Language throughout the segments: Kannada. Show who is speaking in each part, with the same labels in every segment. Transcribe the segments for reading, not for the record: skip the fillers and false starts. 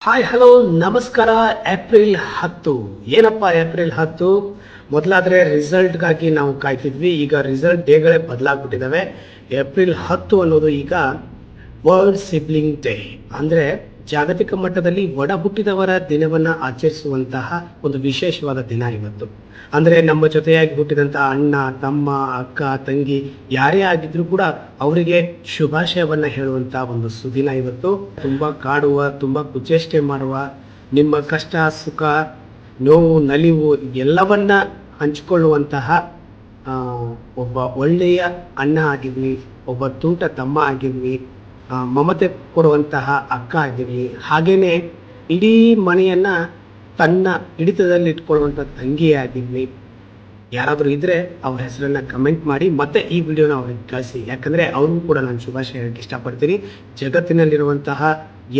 Speaker 1: ಹಾಯ್ ಹಲೋ ನಮಸ್ಕಾರ. ಏಪ್ರಿಲ್ 10 ಏನಪ್ಪ ಏಪ್ರಿಲ್ 10 ಮೊದಲಾದರೆ ರಿಸಲ್ಟ್ಗಾಗಿ ನಾವು ಕಾಯ್ತಿದ್ವಿ. ಈಗ ರಿಸಲ್ಟ್ ಡೇಗಳೇ ಬದಲಾಗ್ಬಿಟ್ಟಿದ್ದಾವೆ. ಏಪ್ರಿಲ್ 10 ಅನ್ನೋದು ಈಗ ವರ್ಲ್ಡ್ ಸಿಬ್ಲಿಂಗ್ ಡೇ, ಅಂದರೆ ಜಾಗತಿಕ ಮಟ್ಟದಲ್ಲಿ ಒಡ ಹುಟ್ಟಿದವರ ದಿನವನ್ನು ಆಚರಿಸುವಂತಹ ಒಂದು ವಿಶೇಷವಾದ ದಿನ ಇವತ್ತು. ಅಂದರೆ ನಮ್ಮ ಜೊತೆಯಾಗಿ ಹುಟ್ಟಿದಂತಹ ಅಣ್ಣ, ತಮ್ಮ, ಅಕ್ಕ, ತಂಗಿ ಯಾರೇ ಆಗಿದ್ರೂ ಕೂಡ ಅವರಿಗೆ ಶುಭಾಶಯವನ್ನು ಹೇಳುವಂಥ ಒಂದು ಸುದಿನ ಇವತ್ತು. ತುಂಬ ಕಾಡುವ, ತುಂಬ ಕುಚೇಷ್ಟೆ ಮಾಡುವ, ನಿಮ್ಮ ಕಷ್ಟ ಸುಖ ನೋವು ನಲಿವು ಎಲ್ಲವನ್ನ ಹಂಚಿಕೊಳ್ಳುವಂತಹ ಒಬ್ಬ ಒಳ್ಳೆಯ ಅಣ್ಣ ಆಗಿರಲಿ, ಒಬ್ಬ ತುಂಟ ತಮ್ಮ ಆಗಿರಲಿ, ಮಮತೆ ಕೊಡುವಂತಹ ಅಕ್ಕ ಆಗಿರಲಿ, ಹಾಗೇನೆ ಇಡೀ ಮನೆಯನ್ನ ತನ್ನ ಹಿಡಿತದಲ್ಲಿ ಇಟ್ಕೊಳ್ಳುವಂಥ ತಂಗಿ ಆಗಿರಲಿ, ಯಾರಾದರೂ ಇದ್ದರೆ ಅವ್ರ ಹೆಸರನ್ನು ಕಮೆಂಟ್ ಮಾಡಿ ಮತ್ತೆ ಈ ವಿಡಿಯೋನ ಅವ್ರಿಗೆ ಕಳಿಸಿ. ಯಾಕಂದರೆ ಅವ್ರಿಗೂ ಕೂಡ ನಾನು ಶುಭಾಶಯ ಹೇಳಕ್ಕೆ ಇಷ್ಟಪಡ್ತೀನಿ. ಜಗತ್ತಿನಲ್ಲಿರುವಂತಹ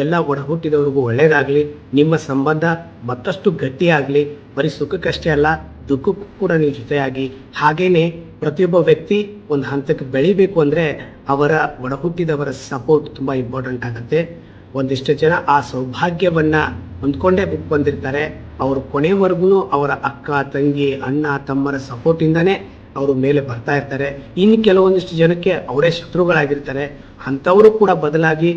Speaker 1: ಎಲ್ಲ ಒಡ ಹುಟ್ಟಿದವ್ರಿಗೂ ಒಳ್ಳೆಯದಾಗಲಿ, ನಿಮ್ಮ ಸಂಬಂಧ ಮತ್ತಷ್ಟು ಗಟ್ಟಿಯಾಗಲಿ. ಬರೀ ಸುಖಕ್ಕಷ್ಟೇ ಅಲ್ಲ, ದುಃಖಕ್ಕೂ ಕೂಡ ನೀವು ಜೊತೆಯಾಗಿ. ಹಾಗೇನೆ ಪ್ರತಿಯೊಬ್ಬ ವ್ಯಕ್ತಿ ಒಂದು ಹಂತಕ್ಕೆ ಬೆಳಿಬೇಕು ಅಂದರೆ ಅವರ ಒಡ ಹುಟ್ಟಿದವರ ಸಪೋರ್ಟ್ ತುಂಬ ಇಂಪಾರ್ಟೆಂಟ್ ಆಗುತ್ತೆ. ಒಂದಿಷ್ಟು ಜನ ಆ ಸೌಭಾಗ್ಯವನ್ನು ಹೊಂದ್ಕೊಂಡೇ ಬಂದಿರ್ತಾರೆ. ಅವರು ಕೊನೆವರೆಗೂ ಅವರ ಅಕ್ಕ ತಂಗಿ ಅಣ್ಣ ತಮ್ಮರ ಸಪೋರ್ಟಿಂದನೇ ಅವರು ಮೇಲೆ ಬರ್ತಾ ಇರ್ತಾರೆ. ಇನ್ನು ಕೆಲವೊಂದಿಷ್ಟು ಜನಕ್ಕೆ ಅವರೇ ಶತ್ರುಗಳಾಗಿರ್ತಾರೆ. ಅಂಥವರು ಕೂಡ ಬದಲಾಗಿ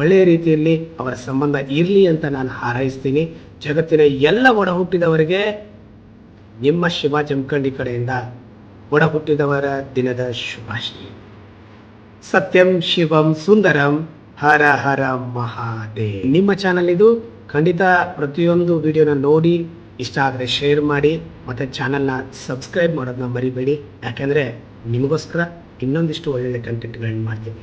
Speaker 1: ಒಳ್ಳೆಯ ರೀತಿಯಲ್ಲಿ ಅವರ ಸಂಬಂಧ ಇರಲಿ ಅಂತ ನಾನು ಹಾರೈಸ್ತೀನಿ. ಜಗತ್ತಿನ ಎಲ್ಲ ಒಡ ಹುಟ್ಟಿದವರಿಗೆ ನಿಮ್ಮ ಶಿವ ಜಮಖಂಡಿ ಕಡೆಯಿಂದ ಒಡ ಹುಟ್ಟಿದವರ ದಿನದ ಶುಭಾಶಯ. ಸತ್ಯಂ ಶಿವಂ ಸುಂದರಂ, ಹರ ಹರ ಮಹಾದೇವ್. ನಿಮ್ಮ ಚಾನಲ್ ಇದು. ಖಂಡಿತ ಪ್ರತಿಯೊಂದು ವಿಡಿಯೋನ ನೋಡಿ ಇಷ್ಟ ಆದರೆ ಶೇರ್ ಮಾಡಿ, ಮತ್ತು ಚಾನಲ್ನ ಸಬ್ಸ್ಕ್ರೈಬ್ ಮಾಡೋದನ್ನ ಮರಿಬೇಡಿ. ಯಾಕೆಂದರೆ ನಿಮಗೋಸ್ಕರ ಇನ್ನೊಂದಿಷ್ಟು ಒಳ್ಳೊಳ್ಳೆ ಕಂಟೆಂಟ್ಗಳನ್ನ ಮಾಡ್ತೀನಿ.